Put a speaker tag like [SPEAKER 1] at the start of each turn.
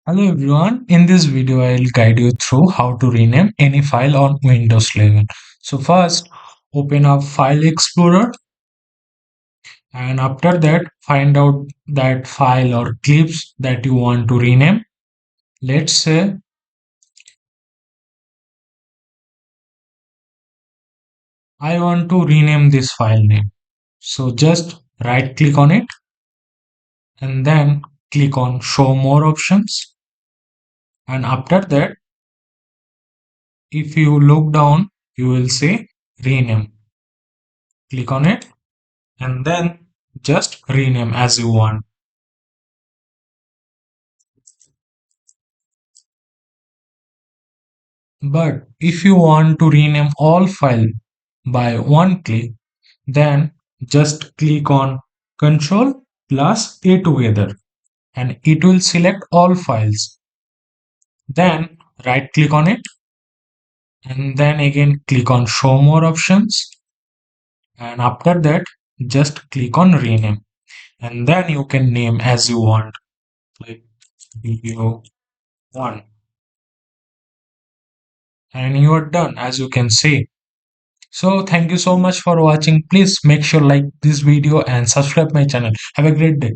[SPEAKER 1] Hello everyone, in this video I'll guide you through how to rename any file on Windows 11. So first open up File Explorer and after that find out that file or clips that you want to rename. Let's say I want to rename this file name. So just right click on it and then click on Show More Options, and after that if you look down you will see Rename. Click on it and then just rename as you want. But if you want to rename all file by one click, then just click on Ctrl plus A together and it will select all files. Then right click on it and then again click on Show More Options, and after that just click on Rename, and then you can name as you want, like video 1, and you are done, as you can see. So thank you so much for watching. Please make sure like this video and subscribe my channel. Have a great day.